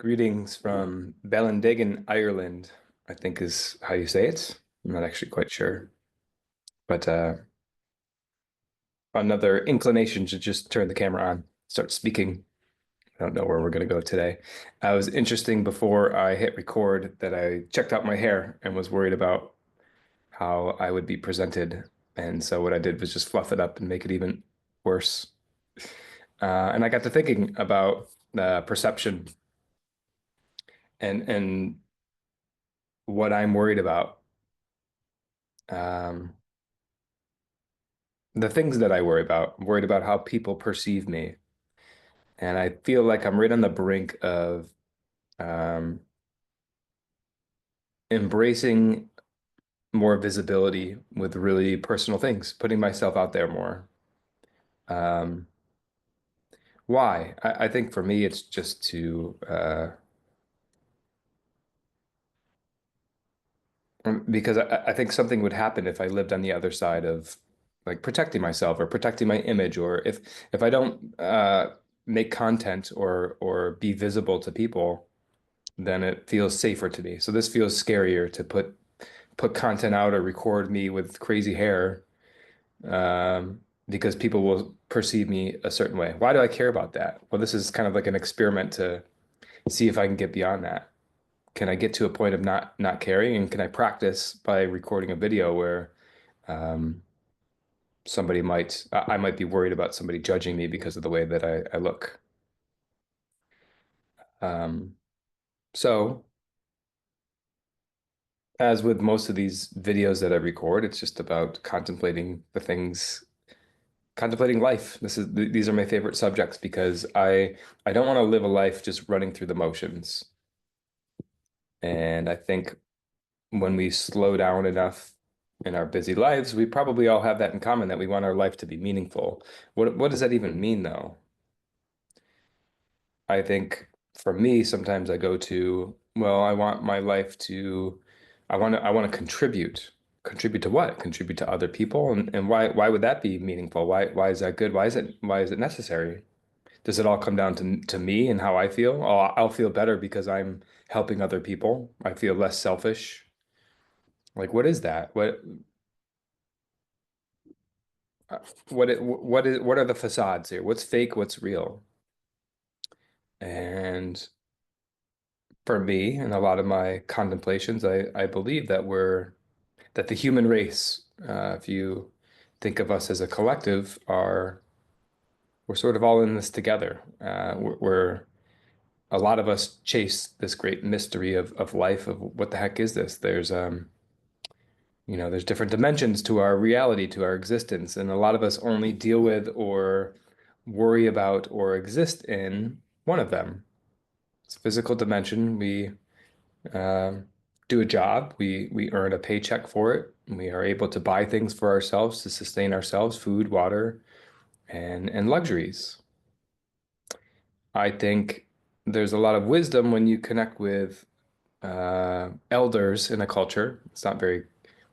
Greetings from Ballindagan, Ireland, I think is how you say it. I'm not actually quite sure. But another inclination to just turn the camera on, start speaking. I don't know where we're going to go today. It was interesting before I hit record that I checked out my hair and was worried about how I would be presented. And so what I did was just fluff it up and make it even worse. And I got to thinking about perception and what I'm worried about. Um, the things that I worry about. I'm worried about how people perceive me. And I feel like I'm right on the brink of um, embracing more visibility with really personal things, putting myself out there more. Um, why? I think for me, it's just to, because I think something would happen if I lived on the other side of like protecting myself or protecting my image, or if I don't make content or be visible to people, then it feels safer to me. So this feels scarier to put content out or record me with crazy hair, because people will perceive me a certain way. Why do I care about that? Well, this is kind of like an experiment to see if I can get beyond that. Can I get to a point of not caring, and can I practice by recording a video where um, I might be worried about somebody judging me because of the way that I look. Um, so as with most of these videos that I record, it's just about contemplating the things, contemplating life. These are my favorite subjects because I don't want to live a life just running through the motions. And I think when we slow down enough in our busy lives, we probably all have that in common, that we want our life to be meaningful. What does that even mean though? I think for me, sometimes I go to, well, I want my life to, I want to contribute. Contribute to what? Contribute to other people, and why would that be meaningful? Why is that good? Why is it necessary? Does it all come down to me and how I feel? Oh, I'll feel better because I'm helping other people. I feel less selfish. Like, what is that? Uh, what are the facades here? What's fake? What's real? And for me and a lot of my contemplations, I believe that the human race, if you think of us as a collective, we're sort of all in this together. We're a lot of us chase this great mystery of life, of what the heck is this? There's different dimensions to our reality, to our existence, and a lot of us only deal with or worry about or exist in one of them. It's a physical dimension. We um, do a job. We earn a paycheck for it. We are able to buy things for ourselves to sustain ourselves, food, water, and luxuries. I think there's a lot of wisdom when you connect with elders in a culture. It's not very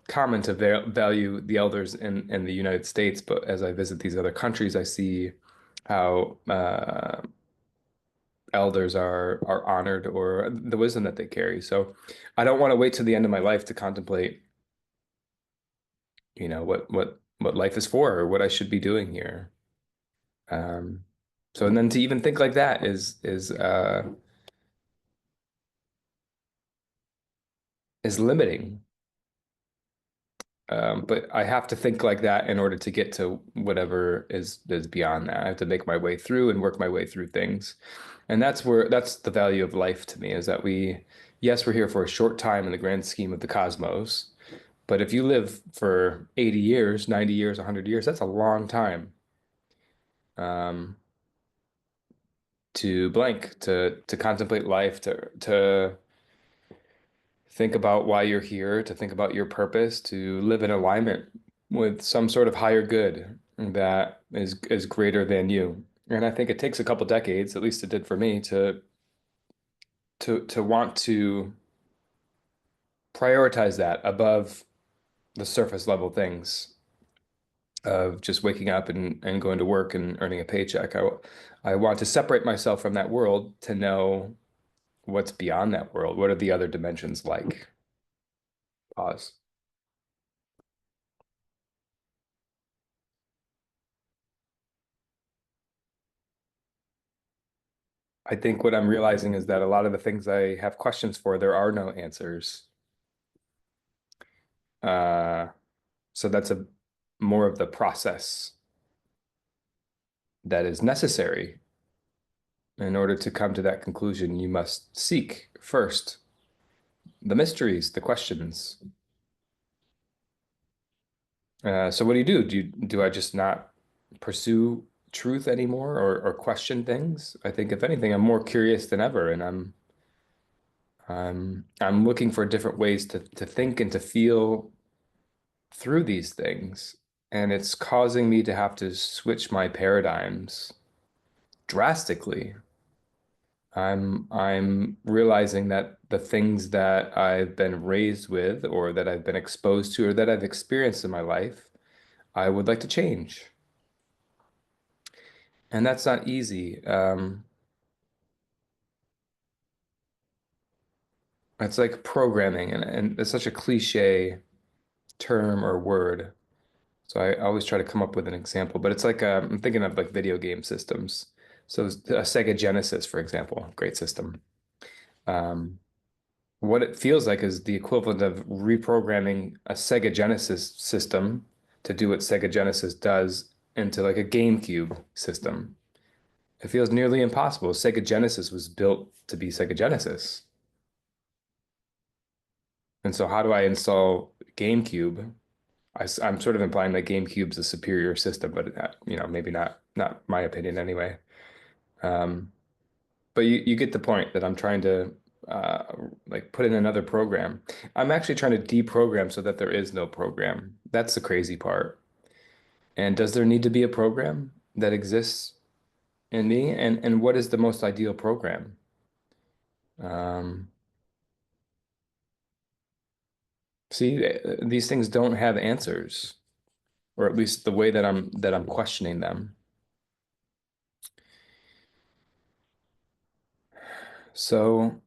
common to value the elders in the United States, but as I visit these other countries, I see how elders are honored, or the wisdom that they carry. So I don't want to wait till the end of my life to contemplate, what life is for or what I should be doing here. Um, so and then to even think like that is limiting. But I have to think like that in order to get to whatever is beyond that. I have to make my way through and work my way through things. And that's the value of life to me, is that yes, we're here for a short time in the grand scheme of the cosmos. But if you live for 80 years, 90 years, 100 years, that's a long time, um, to blank, to contemplate life, to think about why you're here, to think about your purpose, to live in alignment with some sort of higher good that is greater than you. And I think it takes a couple decades, at least it did for me, to want to prioritize that above the surface level things of just waking up and going to work and earning a paycheck. I want to separate myself from that world to know what's beyond that world? What are the other dimensions like? Pause. I think what I'm realizing is that a lot of the things I have questions for, there are no answers. Uh, so that's a more of the process that is necessary. In order to come to that conclusion, you must seek first the mysteries, the questions. So what do? Do I just not pursue truth anymore or question things? I think if anything, I'm more curious than ever, and I'm looking for different ways to think and to feel through these things. And it's causing me to have to switch my paradigms drastically. I'm realizing that the things that I've been raised with or that I've been exposed to or that I've experienced in my life, I would like to change. And that's not easy. It's like programming, and it's such a cliche term or word. So I always try to come up with an example, but it's like I'm thinking of like video game systems. So a Sega Genesis, for example, great system. Um, what it feels like is the equivalent of reprogramming a Sega Genesis system to do what Sega Genesis does into like a GameCube system. It feels nearly impossible. Sega Genesis was built to be Sega Genesis. And so how do I install GameCube? I'm sort of implying that GameCube's a superior system, but maybe not my opinion anyway. Um, but you get the point that I'm trying to like put in another program. I'm actually trying to deprogram so that there is no program. That's the crazy part. And does there need to be a program that exists in me? And what is the most ideal program? Um, See, these things don't have answers, or at least the way that I'm questioning them. So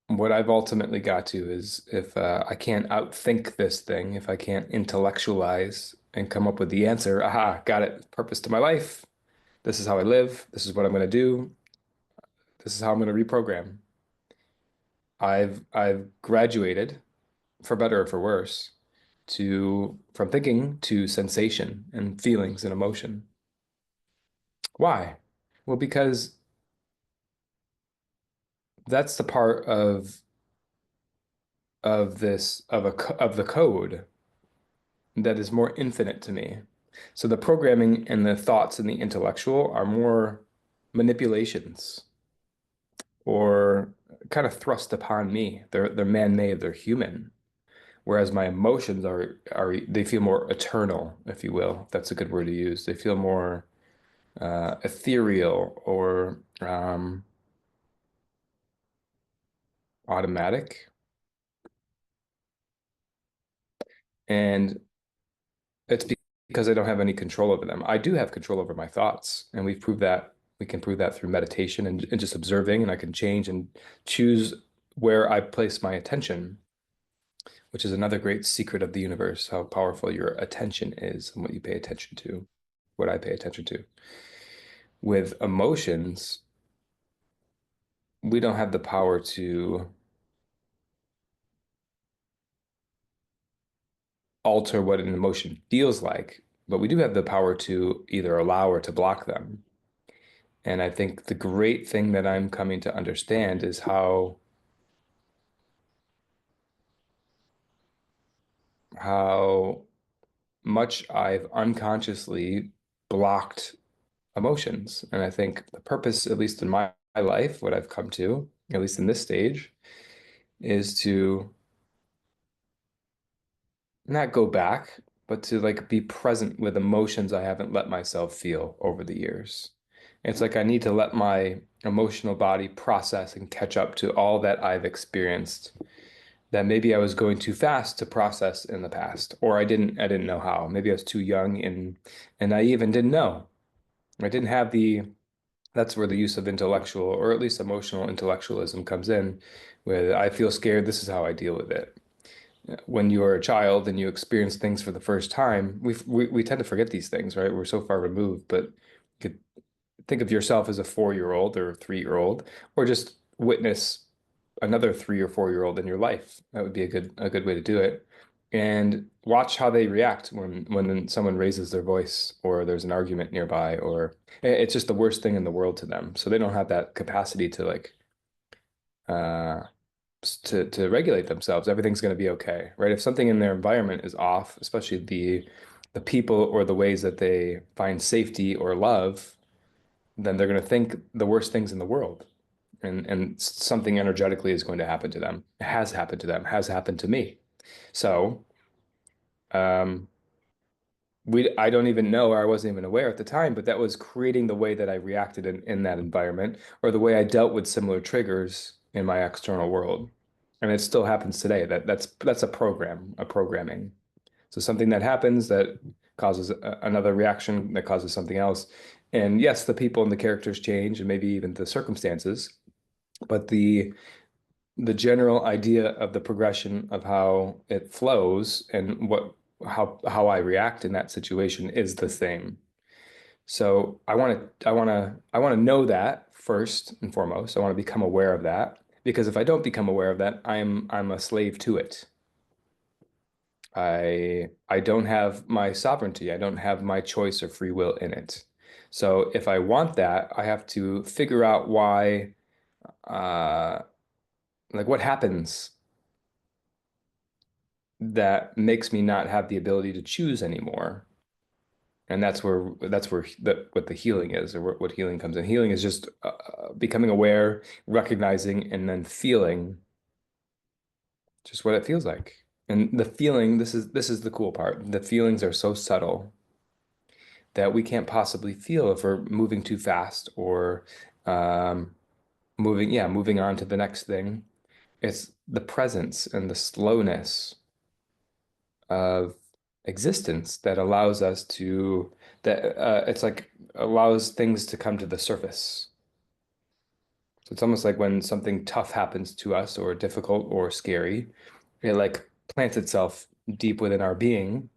what I've ultimately got to is if I can't outthink this thing, if I can't intellectualize and come up with the answer, aha, got it, purpose to my life. This is how I live. This is what I'm going to do. This is how I'm going to reprogram. I've graduated, for better or for worse, to from thinking to sensation and feelings and emotion. Why? Well, because that's the part of this of the code that is more infinite to me. So the programming and the thoughts and the intellectual are more manipulations or kind of thrust upon me. They're man-made, they're human. Whereas my emotions are they feel more eternal, if you will, if that's a good word to use. They feel more ethereal or automatic. And it's because I don't have any control over them. I do have control over my thoughts, and we've proved that we can prove that through meditation and just observing, and I can change and choose where I place my attention, which is another great secret of the universe, how powerful your attention is and what you pay attention to, what I pay attention to. With emotions, we don't have the power to alter what an emotion feels like, but we do have the power to either allow or to block them. And I think the great thing that I'm coming to understand is how much I've unconsciously blocked emotions. And I think the purpose, at least in my life, what I've come to, at least in this stage, is to not go back, but to like be present with emotions I haven't let myself feel over the years. It's like I need to let my emotional body process and catch up to all that I've experienced that maybe I was going too fast to process in the past, or I didn't know how. Maybe I was too young and naive and didn't know. I didn't have the That's where the use of intellectual, or at least emotional intellectualism, comes in, where I feel scared, this is how I deal with it. When you are a child and you experience things for the first time, we tend to forget these things, right? We're so far removed, but you could think of yourself as a 4-year-old or a 3-year-old, or just witness another 3 or 4-year-old in your life. That would be a good way to do it. And watch how they react when someone raises their voice or there's an argument nearby, or it's just the worst thing in the world to them. So they don't have that capacity to like uh to regulate themselves. Everything's going to be okay, right? If something in their environment is off, especially the people or the ways that they find safety or love, then they're going to think the worst things in the world. And something energetically is going to happen to them. It has happened to them, has happened to me. So, um, I don't even know, or I wasn't even aware at the time, but that was creating the way that I reacted in that environment, or the way I dealt with similar triggers in my external world. And it still happens today. That's a programming. So something that happens that causes another reaction that causes something else. And yes, the people and the characters change, and maybe even the circumstances, but the general idea of the progression of how it flows and how I react in that situation is the same. So I want to know that first and foremost. I want to become aware of that, because if I don't become aware of that, I'm a slave to it. I don't have my sovereignty. I don't have my choice or free will in it. So if I want that, I have to figure out why, uh, like what happens that makes me not have the ability to choose anymore. And that's where what the healing is, or what healing comes in. Healing is just becoming aware, recognizing, and then feeling just what it feels like. And the feeling, this is the cool part. The feelings are so subtle that we can't possibly feel if we're moving too fast, or um, moving on to the next thing. It's the presence and the slowness of existence that allows us to that it's like allows things to come to the surface. So it's almost like when something tough happens to us, or difficult or scary, it like plants itself deep within our being.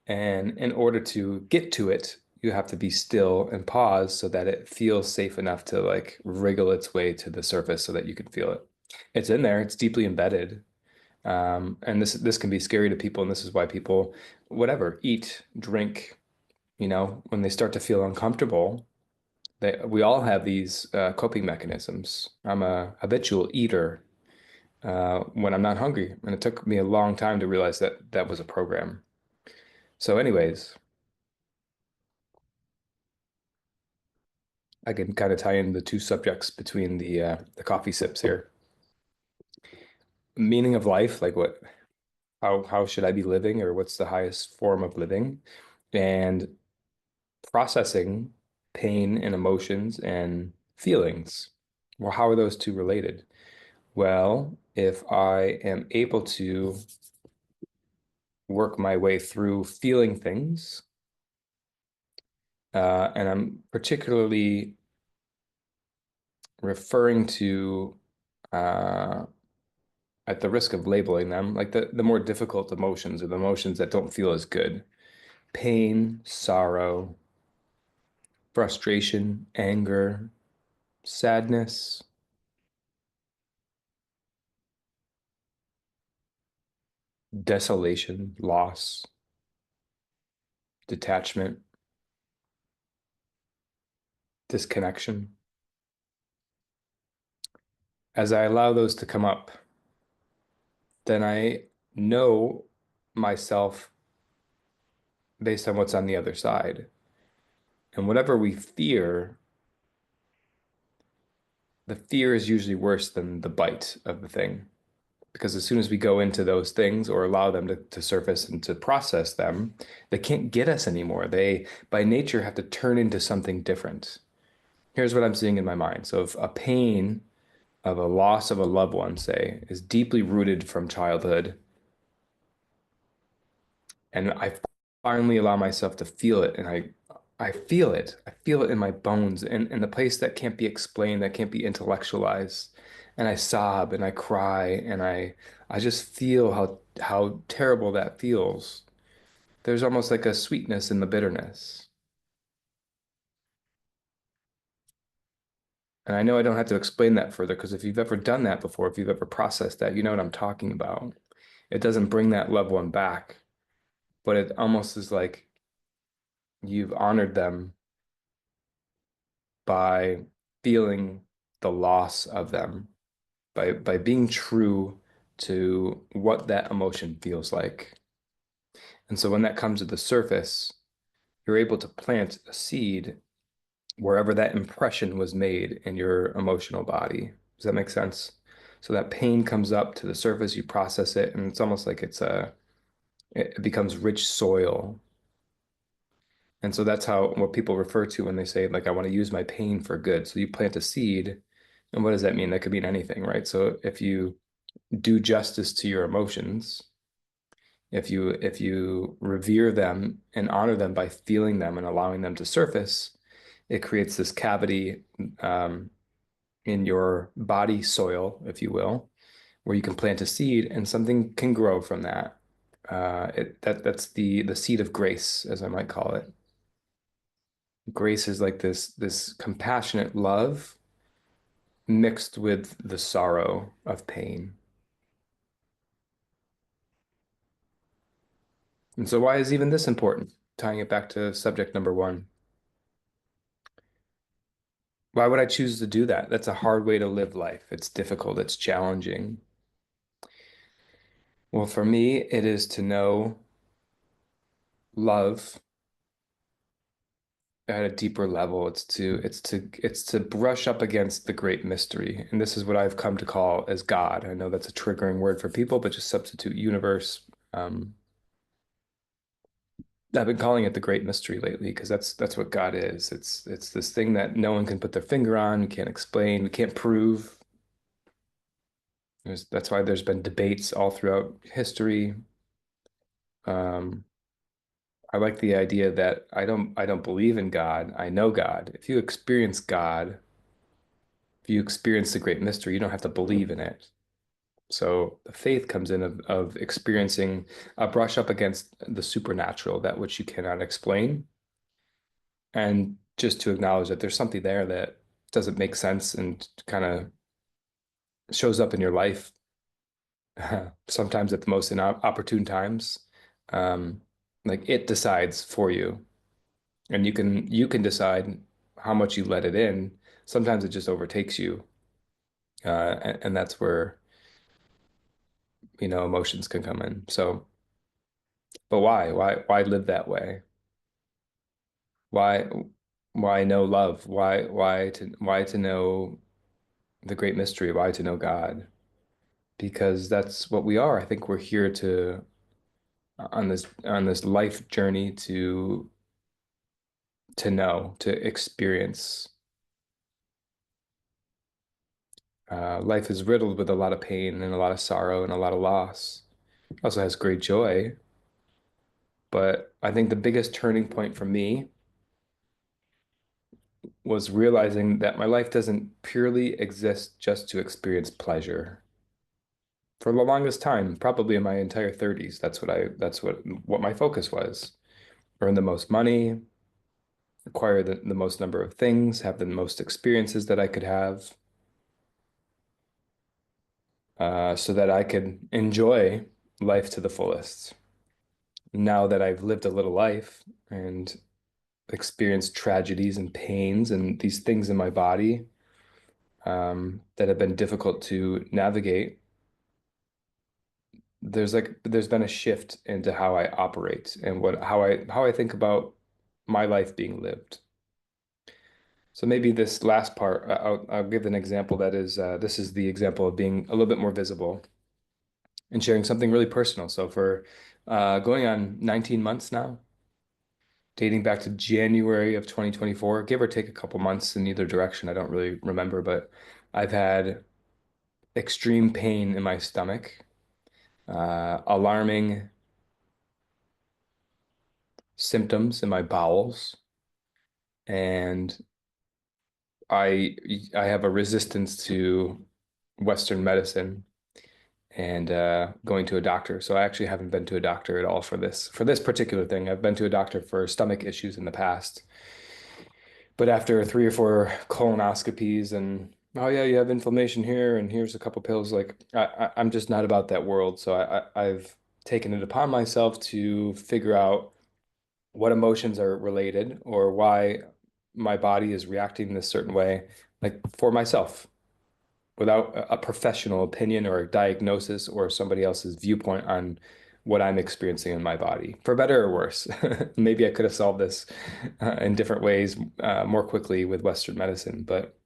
And in order to get to it, you have to be still and pause so that it feels safe enough to like wriggle its way to the surface so that you can feel it. It's in there, it's deeply embedded. And this can be scary to people, and this is why people, whatever, eat, drink, when they start to feel uncomfortable, we all have these coping mechanisms. I'm a habitual eater when I'm not hungry, and it took me a long time to realize that that was a program. So, anyways, I can kind of tie in the two subjects between the coffee sips here. Meaning of life, like how should I be living, or what's the highest form of living? And processing pain and emotions and feelings. Well, how are those two related? Well, if I am able to work my way through feeling things, and I'm particularly referring to, uh, at the risk of labeling them, like the more difficult emotions, or the emotions that don't feel as good: pain, sorrow, frustration, anger, sadness, desolation, loss, detachment, disconnection. As I allow those to come up, then I know myself based on what's on the other side. And whatever we fear, the fear is usually worse than the bite of the thing. Because as soon as we go into those things, or allow them to surface and to process them, they can't get us anymore. They, by nature, have to turn into something different. Here's what I'm seeing in my mind. So if a pain of a loss of a loved one, say, is deeply rooted from childhood, and I finally allow myself to feel it, and I feel it. I feel it in my bones and in the place that can't be explained, that can't be intellectualized. And I sob and I cry and I just feel how terrible that feels. There's almost like a sweetness in the bitterness. And I know I don't have to explain that further because if you've ever done that before, if you've ever processed that, you know what I'm talking about. It doesn't bring that loved one back, but it almost is like you've honored them by feeling the loss of them, by being true to what that emotion feels like. And so when that comes to the surface, you're able to plant a seed wherever that impression was made in your emotional body. Does that make sense? So that pain comes up to the surface, you process it, and it's almost like it becomes rich soil. And so that's how what people refer to when they say, like, I want to use my pain for good. So you plant a seed, and what does that mean? That could mean anything, right? So if you do justice to your emotions, if you revere them and honor them by feeling them and allowing them to surface, it creates this cavity um, in your body soil, if you will, where you can plant a seed and something can grow from that. That's the seed of grace, as I might call it. Grace is like this compassionate love mixed with the sorrow of pain. And so why is even this important? Tying it back to subject number one. Why would I choose to do that? That's a hard way to live life. It's difficult, it's challenging. Well, for me, it is to know love at a deeper level. It's to brush up against the great mystery. And this is what I've come to call as God. I know that's a triggering word for people, but just substitute universe. Um, I've been calling it the great mystery lately because that's what God is. It's this thing that no one can put their finger on, we can't explain, we can't prove. That's why there's been debates all throughout history. Um, I like the idea that I don't believe in God. I know God. If you experience God, if you experience the great mystery, you don't have to believe in it. So the faith comes in of experiencing a brush up against the supernatural, that which you cannot explain, and just to acknowledge that there's something there that doesn't make sense and kind of shows up in your life sometimes at the most inopportune times. Um, like it decides for you, and you can decide how much you let it in. Sometimes it just overtakes you, and that's where emotions can come in. So, but why? Why live that way? Why why know love? Why to know the great mystery? Why to know God? Because that's what we are. I think we're here to on this life journey to know, to experience. Life is riddled with a lot of pain and a lot of sorrow and a lot of loss. It also has great joy, but I think the biggest turning point for me was realizing that my life doesn't purely exist just to experience pleasure. For the longest time, probably in my entire 30s, that's what my focus was. Earn the most money, acquire the most number of things, have the most experiences that I could have, so that I could enjoy life to the fullest. Now that I've lived a little life and experienced tragedies and pains and these things in my body, that have been difficult to navigate, there's been a shift into how I operate and how I think about my life being lived. So maybe this last part, I'll give an example that is this is the example of being a little bit more visible and sharing something really personal. So for going on 19 months now, dating back to January of 2024, give or take a couple months in either direction, I don't really remember, but I've had extreme pain in my stomach, alarming symptoms in my bowels, and I I have a resistance to Western medicine and going to a doctor. So I actually haven't been to a doctor at all for this particular thing. I've been to a doctor for stomach issues in the past, but after three or four colonoscopies and oh yeah, you have inflammation here, and here's a couple pills. Like I'm just not about that world. So I've taken it upon myself to figure out what emotions are related or why my body is reacting this certain way, like for myself, without a professional opinion or a diagnosis or somebody else's viewpoint on what I'm experiencing in my body, for better or worse. Maybe I could have solved this in different ways more quickly with Western medicine, but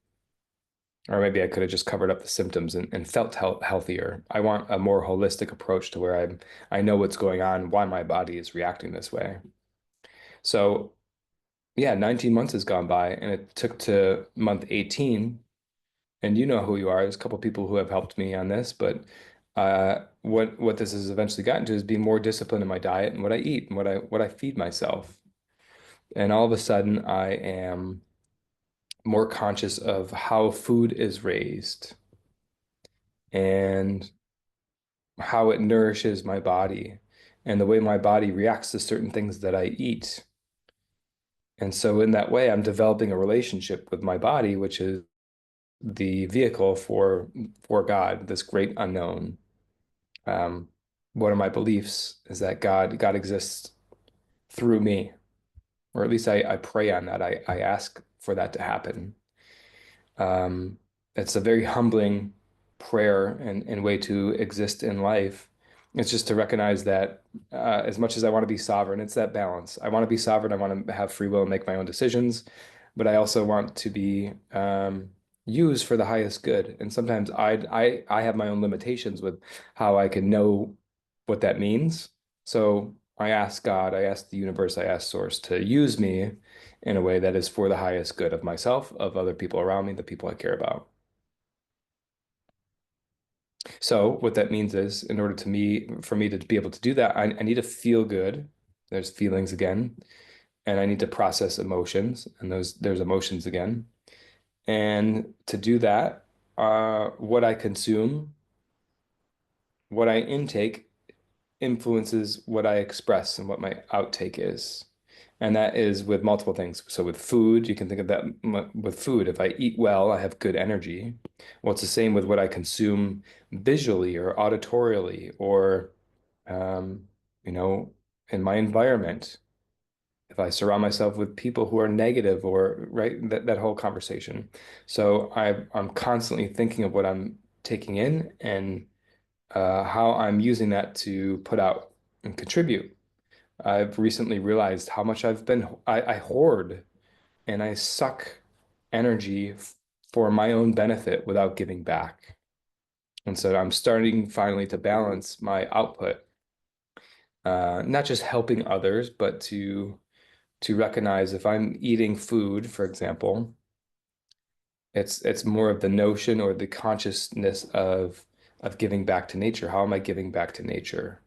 or maybe I could have just covered up the symptoms and felt healthier. I want a more holistic approach to where I know what's going on, why my body is reacting this way. So yeah, 19 months has gone by and it took to month 18. And you know who you are. There's a couple of people who have helped me on this, but what this has eventually gotten to is being more disciplined in my diet and what I eat and what I feed myself. And all of a sudden, I am more conscious of how food is raised and how it nourishes my body and the way my body reacts to certain things that I eat. And so in that way, I'm developing a relationship with my body, which is the vehicle for God, this great unknown. Um, one of my beliefs is that God exists through me, or at least I pray on that. I ask for that to happen. Um, it's a very humbling prayer and way to exist in life. It's just to recognize that as much as I want to be sovereign, it's that balance. I want to be sovereign. I want to have free will and make my own decisions, but I also want to be used for the highest good. And sometimes I have my own limitations with how I can know what that means. So I ask God, I ask the universe, I ask Source to use me in a way that is for the highest good of myself, of other people around me, the people I care about. So what that means is in order for me to be able to do that, I need to feel good. There's feelings again, and I need to process emotions, and there's emotions again. And to do that, what I consume, what I intake influences what I express and what my outtake is. And that is with multiple things. So with food, you can think of that with food. If I eat well, I have good energy. Well, it's the same with what I consume visually or auditorially or, um, you know, in my environment. If I surround myself with people who are negative or right, that whole conversation. So I'm constantly thinking of what I'm taking in and how I'm using that to put out and contribute. I've recently realized how much I hoard and I suck energy for my own benefit without giving back. And so I'm starting finally to balance my output, not just helping others, but to recognize if I'm eating food, for example, it's more of the notion or the consciousness of giving back to nature. How am I giving back to nature?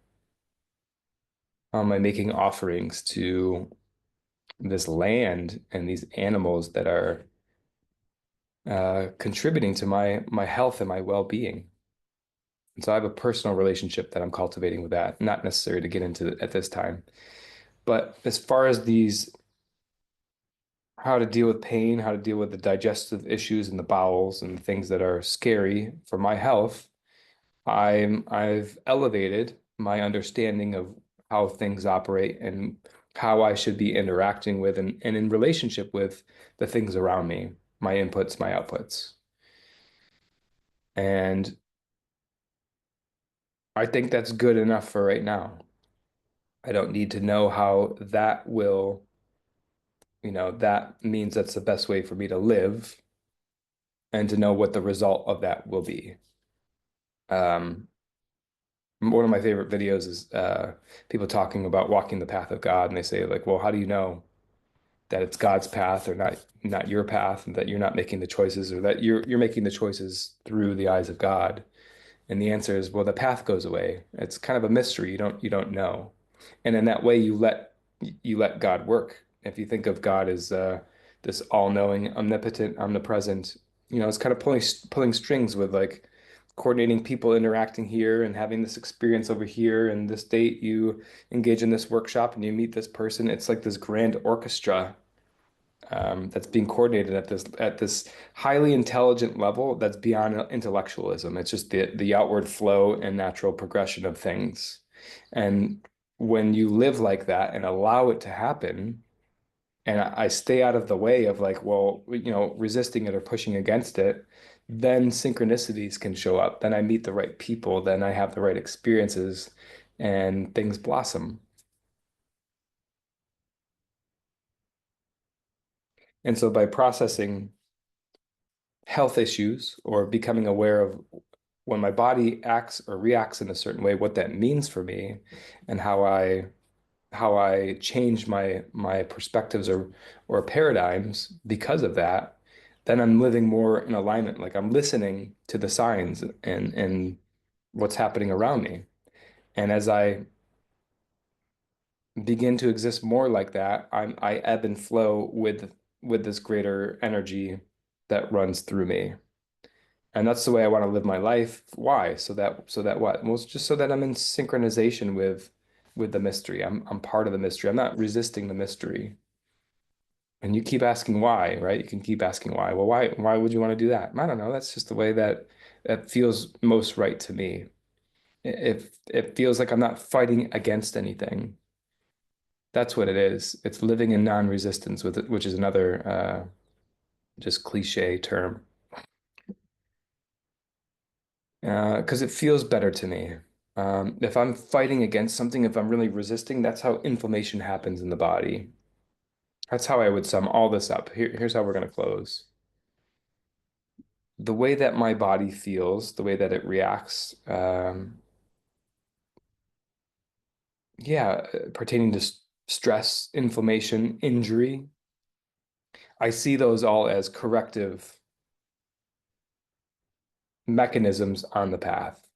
How am I making offerings to this land and these animals that are contributing to my health and my well-being? And so I have a personal relationship that I'm cultivating with that, not necessary to get into at this time. But as far as these, how to deal with pain, how to deal with the digestive issues in the bowels and things that are scary for my health, I've elevated my understanding of how things operate and how I should be interacting with and in relationship with the things around me, my inputs, my outputs. And I think that's good enough for right now. I don't need to know how that will, that means that's the best way for me to live and to know what the result of that will be. Um, one of my favorite videos is people talking about walking the path of God, and they say like, well, how do you know that it's God's path or not your path, and that you're not making the choices or that you're making the choices through the eyes of God? And the answer is, well, the path goes away. It's kind of a mystery. You don't know. And in that way, you let God work. If you think of God as this all-knowing, omnipotent, omnipresent. It's kind of pulling strings with like coordinating people interacting here and having this experience over here. And this date you engage in this workshop and you meet this person. It's like this grand orchestra that's being coordinated at this highly intelligent level that's beyond intellectualism. It's just the outward flow and natural progression of things. And when you live like that and allow it to happen, and I stay out of the way of like, well, resisting it or pushing against it, then synchronicities can show up. Then I meet the right people, then I have the right experiences, and things blossom. And so by processing health issues or becoming aware of when my body acts or reacts in a certain way, what that means for me and how I change my perspectives or paradigms because of that, then I'm living more in alignment. Like I'm listening to the signs and what's happening around me. And as I begin to exist more like that, I ebb and flow with this greater energy that runs through me. And that's the way I want to live my life. Why? So that what? Well, it's just so that I'm in synchronization with the mystery. I'm part of the mystery. I'm not resisting the mystery. And you keep asking why, right? You can keep asking why. Well, why would you want to do that? I don't know. That's just the way that feels most right to me. If it feels like I'm not fighting against anything, that's what it is. It's living in non-resistance with it, which is another just cliche term. Because it feels better to me. If I'm fighting against something, if I'm really resisting, that's how inflammation happens in the body. That's how I would sum all this up. Here's how we're going to close. The way that my body feels, the way that it reacts, yeah, pertaining to stress, inflammation, injury, I see those all as corrective mechanisms on the path.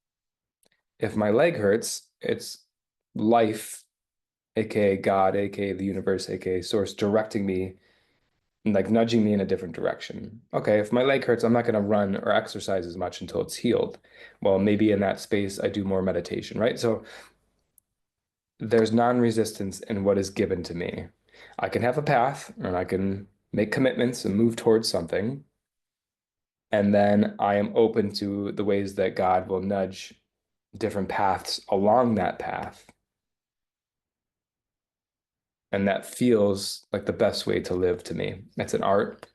If my leg hurts, it's life, aka God, aka the universe, aka source, directing me and like nudging me in a different direction. Okay, if my leg hurts, I'm not going to run or exercise as much until it's healed. Well, maybe in that space, I do more meditation, right? So there's non-resistance in what is given to me. I can have a path and I can make commitments and move towards something. And then I am open to the ways that God will nudge different paths along that path. And that feels like the best way to live to me. It's an art.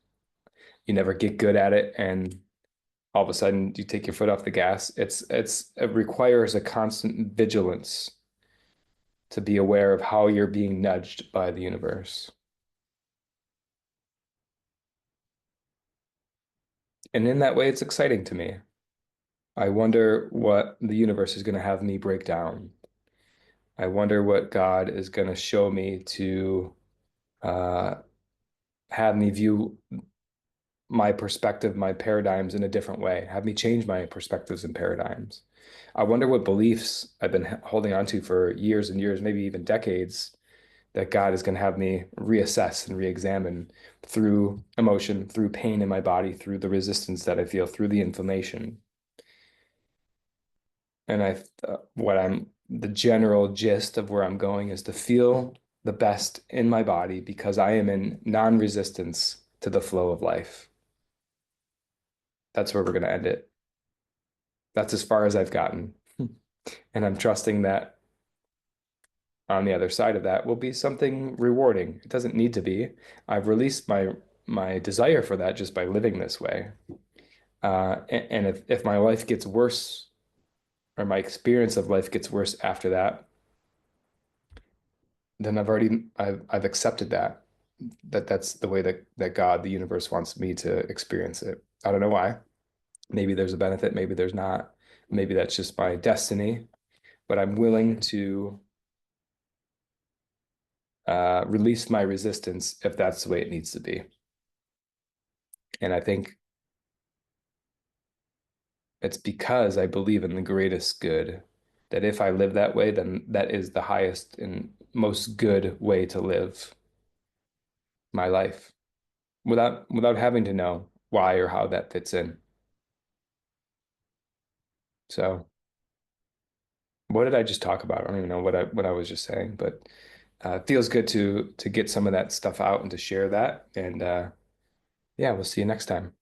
You never get good at it, and all of a sudden you take your foot off the gas. It requires a constant vigilance to be aware of how you're being nudged by the universe. And in that way, it's exciting to me. I wonder what the universe is going to have me break down. I wonder what God is going to show me to uh, have me view my perspective, my paradigms in a different way, have me change my perspectives and paradigms. I wonder what beliefs I've been holding on to for years and years, maybe even decades, that God is going to have me reassess and reexamine through emotion, through pain in my body, through the resistance that I feel, through the inflammation. And the general gist of where I'm going is to feel the best in my body because I am in non-resistance to the flow of life. That's where we're going to end it. That's as far as I've gotten. And I'm trusting that on the other side of that will be something rewarding. It doesn't need to be. I've released my desire for that just by living this way. And if my life gets worse or my experience of life gets worse after that, then I've accepted that's the way that God, the universe wants me to experience it. I don't know why. Maybe there's a benefit, maybe there's not. Maybe that's just my destiny, but I'm willing to release my resistance if that's the way it needs to be. And I think it's because I believe in the greatest good that if I live that way, then that is the highest and most good way to live my life. without having to know why or how that fits in. So what did I just talk about? I don't even know what I was just saying, but it feels good to get some of that stuff out and to share that. And yeah, we'll see you next time.